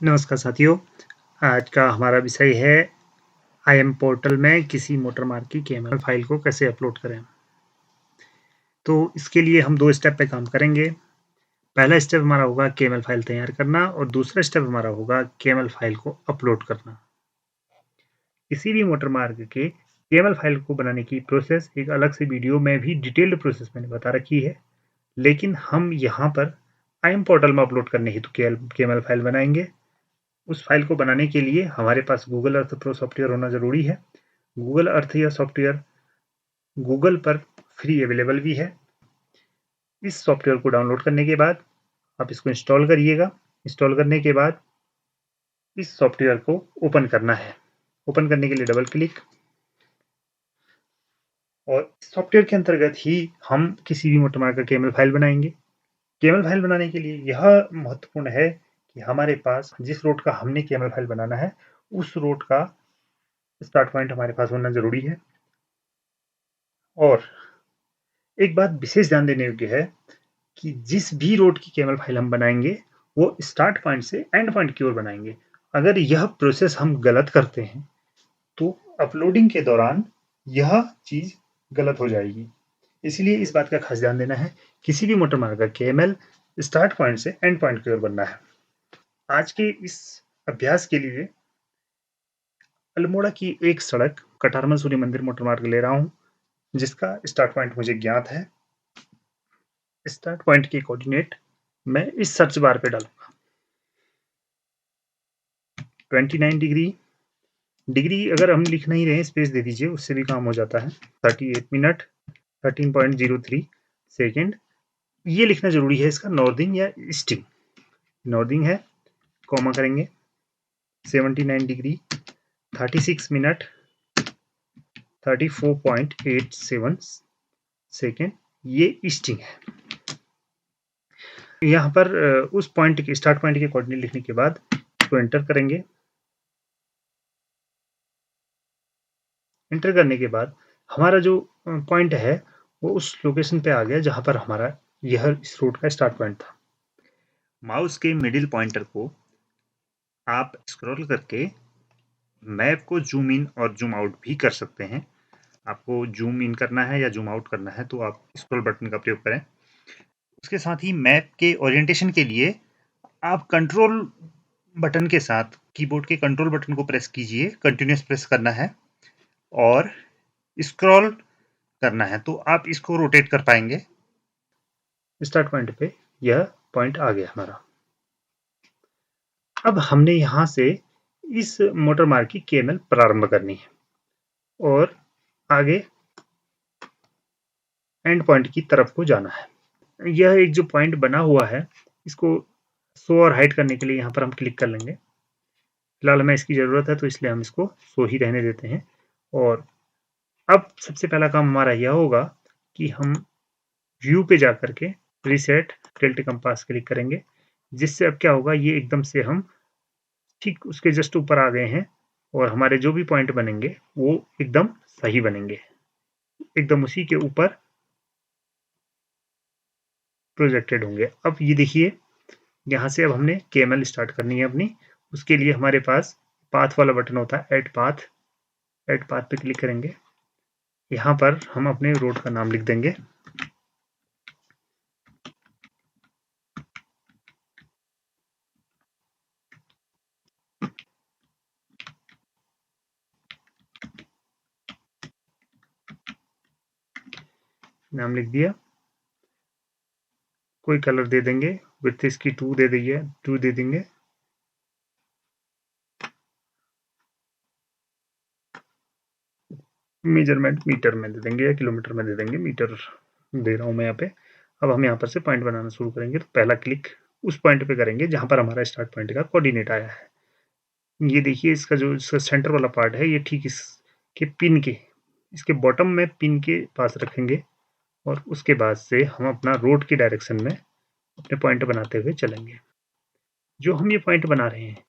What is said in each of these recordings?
नमस्कार साथियों, आज का हमारा विषय है आईएम पोर्टल में किसी मोटर मार्ग की केएमएल फाइल को कैसे अपलोड करें। तो इसके लिए हम 2 स्टेप पे काम करेंगे। पहला स्टेप हमारा होगा केएमएल फाइल तैयार करना और दूसरा स्टेप हमारा होगा केएमएल फाइल को अपलोड करना। किसी भी मोटर मार्ग के केएमएल फाइल को बनाने की प्रोसेस एक अलग से वीडियो में भी डिटेल्ड प्रोसेस मैंने बता रखी है, लेकिन हम यहाँ पर आईएम पोर्टल में अपलोड करने हेतु केएमएल फाइल बनाएंगे। उस फाइल को बनाने के लिए हमारे पास गूगल अर्थ प्रो सॉफ्टवेयर होना ज़रूरी है। गूगल अर्थ यह सॉफ्टवेयर गूगल पर फ्री अवेलेबल भी है। इस सॉफ्टवेयर को डाउनलोड करने के बाद आप इसको इंस्टॉल करिएगा। इंस्टॉल करने के बाद इस सॉफ्टवेयर को ओपन करना है। ओपन करने के लिए डबल क्लिक, और इस सॉफ्टवेयर के अंतर्गत ही हम किसी भी मोटर मार्ग का केएमएल फाइल बनाएंगे। केएमएल फाइल बनाने के लिए यह महत्वपूर्ण है कि हमारे पास जिस रोड का हमने केएमएल फाइल बनाना है उस रोड का स्टार्ट पॉइंट हमारे पास होना जरूरी है। और एक बात विशेष ध्यान देने योग्य है कि जिस भी रोड की केएमएल फाइल हम बनाएंगे वो स्टार्ट पॉइंट से एंड पॉइंट की ओर बनाएंगे। अगर यह प्रोसेस हम गलत करते हैं तो अपलोडिंग के दौरान यह चीज गलत हो जाएगी। इसलिए इस बात का खास ध्यान देना है, किसी भी मोटर मार्ग का केएमएल स्टार्ट पॉइंट से एंड पॉइंट की ओर बनना है। आज के इस अभ्यास के लिए अल्मोड़ा की एक सड़क कटारमल सूर्य मंदिर मोटर मार्ग ले रहा हूं, जिसका स्टार्ट पॉइंट मुझे ज्ञात है। स्टार्ट पॉइंट के कोऑर्डिनेट मैं इस सर्च बार पे डालूंगा। 29 डिग्री अगर हम लिख नहीं रहे स्पेस दे दीजिए, उससे भी काम हो जाता है। 38 मिनट 13.03 सेकेंड, ये लिखना जरूरी है इसका नॉर्दिंग या ईस्टिंग। नॉर्दिंग है, कॉमा करेंगे। 79 डिग्री 36 मिनट 34.87 सेकेंड, ये ईस्टिंग है। यहाँ पर उस पॉइंट के स्टार्ट पॉइंट के कोऑर्डिनेट लिखने के बाद इसको एंटर करेंगे। एंटर करने के बाद हमारा जो पॉइंट है वो उस लोकेशन पे आ गया जहां पर हमारा यह इस रूट का स्टार्ट पॉइंट था। माउस के मिडिल पॉइंटर को आप स्क्रॉल करके मैप को जूम इन और जूम आउट भी कर सकते हैं। आपको जूम इन करना है या जूम आउट करना है तो आप स्क्रॉल बटन का प्रयोग करें। उसके साथ ही मैप के ओरिएंटेशन के लिए आप कंट्रोल बटन के साथ कीबोर्ड के कंट्रोल बटन को प्रेस कीजिए, कंटिन्यूस प्रेस करना है और स्क्रॉल करना है तो आप इसको रोटेट कर पाएंगे। स्टार्ट पॉइंट पे यह पॉइंट आ गया हमारा। अब हमने यहां से इस मोटर मार्ग की केएमएल प्रारंभ करनी है और आगे एंड पॉइंट की तरफ को जाना है। यह एक जो पॉइंट बना हुआ है इसको शो और हाइड करने के लिए यहाँ पर हम क्लिक कर लेंगे। फिलहाल हमें इसकी ज़रूरत है तो इसलिए हम इसको शो ही रहने देते हैं। और अब सबसे पहला काम हमारा यह होगा कि हम व्यू पे जा करके रीसेट टिल्ट कंपास क्लिक करेंगे, जिससे अब क्या होगा, ये एकदम से हम ठीक उसके जस्ट ऊपर आ गए हैं और हमारे जो भी पॉइंट बनेंगे वो एकदम सही बनेंगे, एकदम उसी के ऊपर प्रोजेक्टेड होंगे। अब ये देखिए, यहाँ से अब हमने केएमएल स्टार्ट करनी है अपनी। उसके लिए हमारे पास पाथ वाला बटन होता है, ऐड पाथ पे क्लिक करेंगे। यहाँ पर हम अपने रोड का नाम लिख देंगे। नाम लिख दिया, कोई कलर दे देंगे, विड्थ इसकी 2 दे देंगे। मेजरमेंट मीटर में दे देंगे या किलोमीटर में दे देंगे, मीटर दे रहा हूं मैं यहाँ पे। अब हम यहाँ पर से पॉइंट बनाना शुरू करेंगे तो पहला क्लिक उस पॉइंट पे करेंगे जहां पर हमारा स्टार्ट पॉइंट का कोऑर्डिनेट आया है। ये देखिए, इसका जो इसका सेंटर वाला पार्ट है ये ठीक इसके पिन के इसके बॉटम में पिन के पास रखेंगे और उसके बाद से हम अपना रोड की डायरेक्शन में अपने पॉइंट बनाते हुए चलेंगे। जो हम ये पॉइंट बना रहे हैं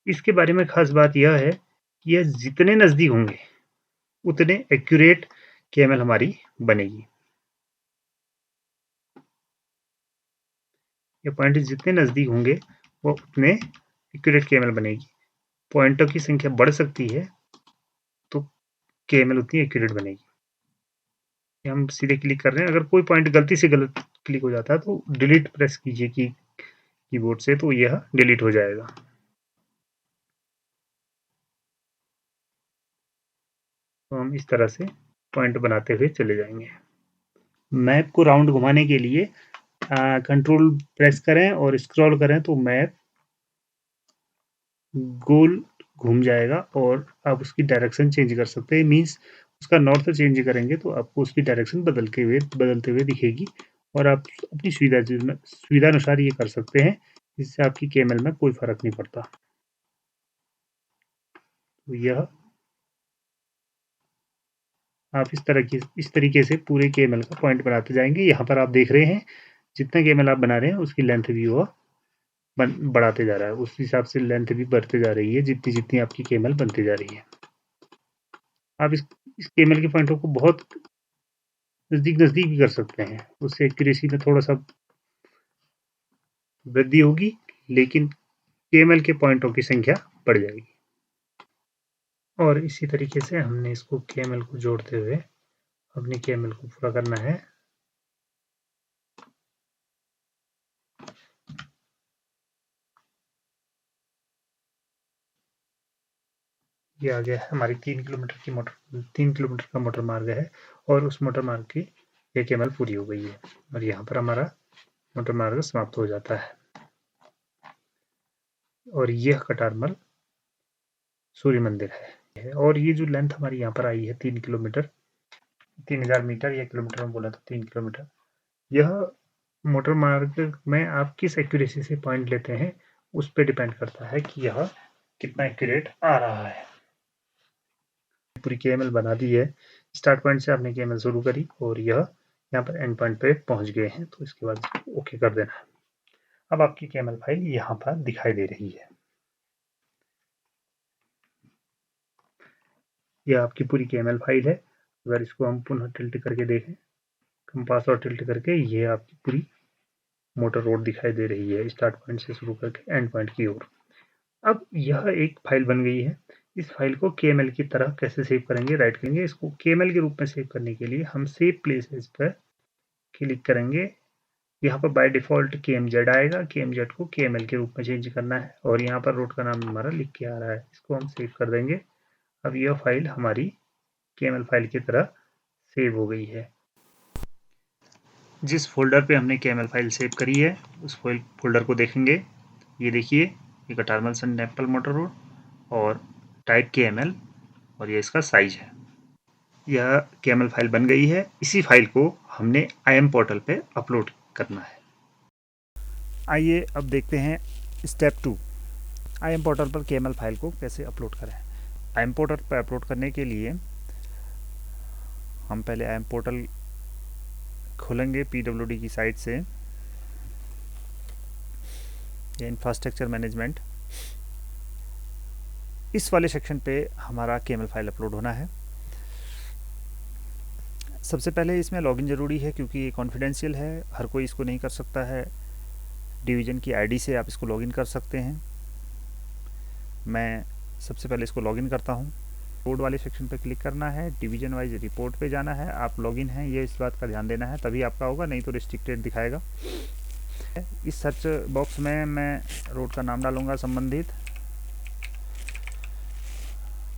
इसके बारे में खास बात यह है कि यह जितने नज़दीक होंगे उतने एक्यूरेट केएमएल हमारी बनेगी। ये पॉइंट जितने नज़दीक होंगे वो उतने एक्यूरेट KML बनेगी। पॉइंटों की संख्या बढ़ सकती है तो KML उतनी एक्यूरेट बनेगी। हम सीधे क्लिक कर रहे हैं, अगर कोई पॉइंट गलती से गलत क्लिक हो जाता है तो डिलीट प्रेस कीजिए कीबोर्ड से, तो यह डिलीट हो जाएगा। तो हम इस तरह से पॉइंट बनाते हुए चले जाएंगे। मैप को राउंड घुमाने के लिए कंट्रोल प्रेस करें और स्क्रॉल करें तो मैप गोल घूम जाएगा और आप उसकी डायरेक्शन चेंज कर सकते हैं। मीन्स उसका नॉर्थ चेंज करेंगे तो आपको उसकी डायरेक्शन बदलते हुए दिखेगी और आप अपनी सुविधा अनुसार ये कर सकते हैं, जिससे आपकी KML में कोई फर्क नहीं पड़ता। तो यह आप इस तरीके से पूरे KML का पॉइंट बनाते जाएंगे। यहाँ पर आप देख रहे हैं जितना KML आप बना रहे हैं उसकी लेंथ भी वो बढ़ाते जा रहा है, उस हिसाब से लेंथ भी बढ़ते जा रही है जितनी जितनी आपकी KML बनती जा रही है। आप इस KML के पॉइंटों को बहुत नज़दीक भी कर सकते हैं, उससे एक्यूरेसी में थोड़ा सा वृद्धि होगी, लेकिन KML के पॉइंटों की संख्या बढ़ जाएगी। और इसी तरीके से हमने इसको KML को जोड़ते हुए अपनी KML को पूरा करना है। ये आ गया है हमारी 3 किलोमीटर का मोटर मार्ग है और उस मोटर मार्ग की ये KML पूरी हो गई है और यहाँ पर हमारा मोटर मार्ग समाप्त हो जाता है। और यह कटारमल सूर्य मंदिर है और ये जो लेंथ हमारी यहाँ पर आई है 3 किलोमीटर, 3000 मीटर या किलोमीटर में बोला तो 3 किलोमीटर, यह मोटर मार्ग में आप किस एक्यूरेसी से पॉइंट लेते हैं उस पर डिपेंड करता है कि यह कितना एक्यूरेट आ रहा है। पूरी KML बना दी है, स्टार्ट पॉइंट से आपने KML शुरू करी और यह यहाँ पर एंड पॉइंट पे पहुंच गए हैं, तो इसके बाद ओके कर देना है। अब आपकी KML फाइल यहाँ पर दिखाई दे रही है। यह आपकी पूरी KML फाइल है। अगर इसको हम पुनः टिल्ट करके देखें, कंपास और टिल्ट करके, ये आपकी पूरी मोटर रोड दिखाई दे रही है स्टार्ट पॉइंट से शुरू करके एंड पॉइंट की ओर। अब यह एक फाइल बन गई है। इस फाइल को KML की तरह कैसे सेव करेंगे, राइट करेंगे, इसको KML के रूप में सेव करने के लिए हम सेव प्लेसेस पर क्लिक करेंगे। यहाँ पर बाय डिफॉल्ट KMZ आएगा, KMZ को KML के रूप में चेंज करना है और यहाँ पर रोड का नाम हमारा लिख के आ रहा है, इसको हम सेव कर देंगे। अब यह फाइल हमारी KML फाइल की तरह सेव हो गई है। जिस फोल्डर पे हमने KML फाइल सेव करी है उस फोल्डर को देखेंगे। ये देखिए, ये कटारमल सन नेपल मोटर रोड और टाइप KML और ये इसका साइज है। यह KML फाइल बन गई है। इसी फाइल को हमने IM पोर्टल पे अपलोड करना है। आइए अब देखते हैं स्टेप 2, IM पोर्टल पर KML फाइल को कैसे अपलोड करें। IM पोर्टल पर अपलोड करने के लिए हम पहले IM पोर्टल खोलेंगे PWD की साइट से, या इंफ्रास्ट्रक्चर मैनेजमेंट। इस वाले सेक्शन पे हमारा KML फाइल अपलोड होना है। सबसे पहले इसमें लॉगिन ज़रूरी है क्योंकि ये कॉन्फिडेंशियल है, हर कोई इसको नहीं कर सकता है। डिवीज़न की आईडी से आप इसको लॉगिन कर सकते हैं। मैं सबसे पहले इसको लॉगिन करता हूँ। कोड वाले सेक्शन पर क्लिक करना है, डिवीज़न वाइज रिपोर्ट पे जाना है। आप लॉगिन हैं ये इस बात का ध्यान देना है, तभी आपका होगा, नहीं तो रिस्ट्रिक्टेड दिखाएगा। इस सर्च बॉक्स में मैं रोड का नाम डालूँगा संबंधित।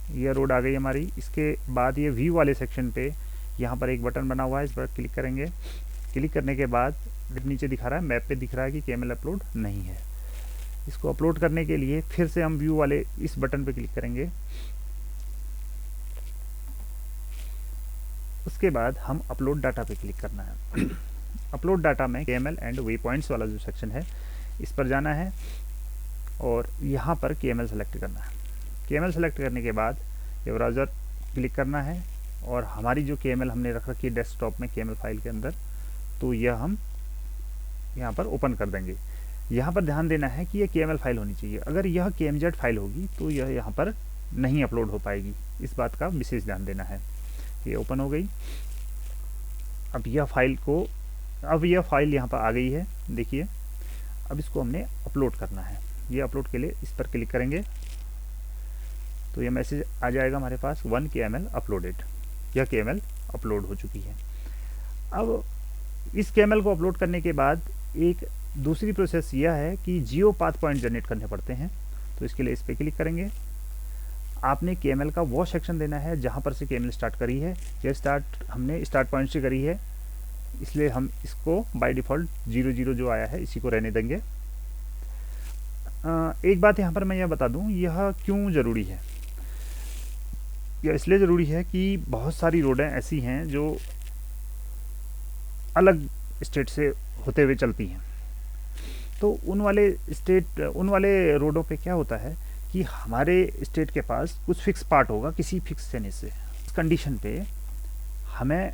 यह रोड आ गई हमारी। इसके बाद ये व्यू वाले सेक्शन पे यहाँ पर एक बटन बना हुआ है, इस पर क्लिक करेंगे। क्लिक करने के बाद नीचे दिखा रहा है, मैप पे दिख रहा है कि KML अपलोड नहीं है। इसको अपलोड करने के लिए फिर से हम व्यू वाले इस बटन पे क्लिक करेंगे। उसके बाद हम अपलोड डाटा पे क्लिक करना है। अपलोड डाटा में KML एंड वे पॉइंट्स वाला जो सेक्शन है इस पर जाना है और यहाँ पर KML सेलेक्ट करना है। KML सेलेक्ट करने के बाद ये ब्राउज़र क्लिक करना है और हमारी जो KML हमने रख रखी है डेस्कटॉप में KML फाइल के अंदर, तो यह हम यहाँ पर ओपन कर देंगे। यहाँ पर ध्यान देना है कि यह KML फाइल होनी चाहिए। अगर यह KMZ फाइल होगी तो यह यहाँ पर नहीं अपलोड हो पाएगी, इस बात का विशेष ध्यान देना है। ये ओपन हो गई। अब यह फाइल यहाँ पर आ गई है, देखिए। अब इसको हमने अपलोड करना है। ये अपलोड के लिए इस पर क्लिक करेंगे तो ये मैसेज आ जाएगा हमारे पास 1 KML अपलोडेड, यह KML अपलोड हो चुकी है। अब इस KML को अपलोड करने के बाद एक दूसरी प्रोसेस यह है कि जियो पाथ पॉइंट जनरेट करने पड़ते हैं। तो इसके लिए इस पर क्लिक करेंगे। आपने KML का वो सेक्शन देना है जहाँ पर से KML स्टार्ट करी है। यह स्टार्ट हमने स्टार्ट पॉइंट से करी है, इसलिए हम इसको बाय डिफ़ॉल्ट 00 जो आया है इसी को रहने देंगे। एक बात यहाँ पर मैं यह बता दूँ, यह क्यों ज़रूरी है। यह इसलिए ज़रूरी है कि बहुत सारी रोडें ऐसी हैं जो अलग स्टेट से होते हुए चलती हैं। तो उन वाले रोडों पे क्या होता है कि हमारे स्टेट के पास कुछ फिक्स पार्ट होगा किसी फिक्स चने से। इस कंडीशन पे हमें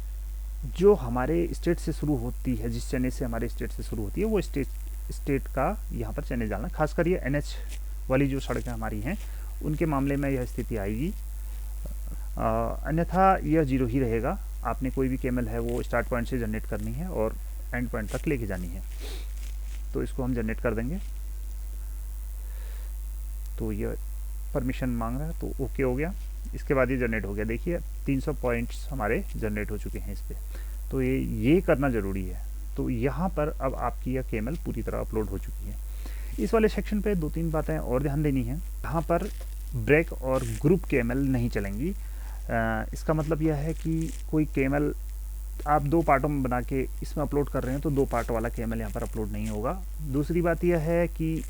जो हमारे स्टेट से शुरू होती है, जिस चने से हमारे स्टेट से शुरू होती है, वो स्टेट का यहाँ पर चने डालना। खासकर ये NH वाली जो सड़कें हमारी हैं उनके मामले में यह स्थिति आएगी। अन्यथा यह 0 ही रहेगा। आपने कोई भी KML है वो स्टार्ट पॉइंट से जनरेट करनी है और एंड पॉइंट तक लेके जानी है। तो इसको हम जनरेट कर देंगे। तो ये परमिशन मांग रहा है तो ओके हो गया। इसके बाद ये जनरेट हो गया। देखिए 300 पॉइंट्स हमारे जनरेट हो चुके हैं इस पर। तो ये करना ज़रूरी है। तो यहाँ पर अब आपकी यह KML पूरी तरह अपलोड हो चुकी है। इस वाले सेक्शन पे 2-3 बातें और ध्यान देनी है। यहाँ पर ब्रेक और ग्रुप KML नहीं चलेंगी। इसका मतलब यह है कि कोई KML आप 2 पार्टों में बना के इसमें अपलोड कर रहे हैं तो 2 पार्ट वाला KML यहाँ पर अपलोड नहीं होगा। दूसरी बात यह है कि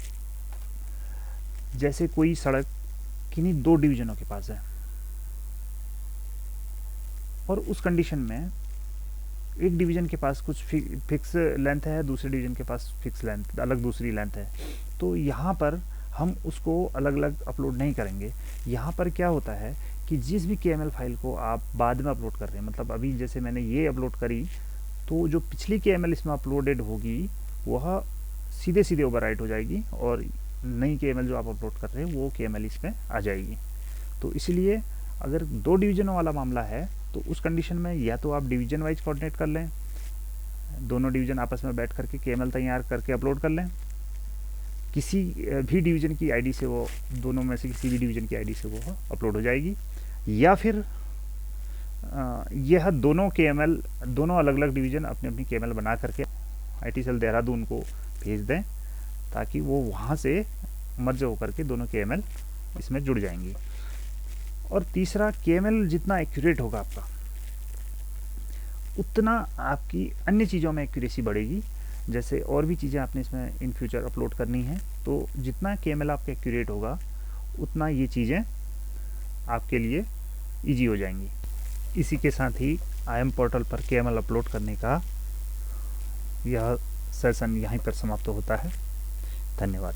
जैसे कोई सड़क किन्हीं 2 डिवीज़नों के पास है और उस कंडीशन में एक डिवीज़न के पास कुछ फिक्स लेंथ है, दूसरे डिवीज़न के पास फिक्स लेंथ अलग दूसरी लेंथ है, तो यहाँ पर हम उसको अलग अलग अपलोड नहीं करेंगे। यहाँ पर क्या होता है कि जिस भी KML फाइल को आप बाद में अपलोड कर रहे हैं, मतलब अभी जैसे मैंने ये अपलोड करी तो जो पिछली KML इसमें अपलोडेड होगी वह सीधे सीधे ओवरराइट हो जाएगी और नई KML जो आप अपलोड कर रहे हैं वो KML इसमें आ जाएगी। तो इसलिए अगर 2 डिवीज़नों वाला मामला है तो उस कंडीशन में या तो आप डिवीज़न वाइज कोऑर्डिनेट कर लें, दोनों डिवीज़न आपस में बैठ करके KML तैयार करके अपलोड कर लें। किसी भी डिवीज़न की आईडी से वो, दोनों में से किसी भी डिवीज़न की आईडी से वो अपलोड हो जाएगी। या फिर यह दोनों KML, दोनों अलग अलग डिवीज़न अपनी अपनी KML बना करके IT सेल देहरादून को भेज दें ताकि वो वहाँ से मर्ज होकर के दोनों KML इसमें जुड़ जाएंगी। और तीसरा, KML जितना एक्यूरेट होगा आपका उतना आपकी अन्य चीज़ों में एक्यूरेसी बढ़ेगी। जैसे और भी चीज़ें आपने इसमें इन फ्यूचर अपलोड करनी है, तो जितना KML आपका एक्यूरेट होगा उतना ये चीज़ें आपके लिए ईजी हो जाएंगी। इसी के साथ ही IAM पोर्टल पर KML अपलोड करने का यह सेशन यहीं पर समाप्त होता है। धन्यवाद।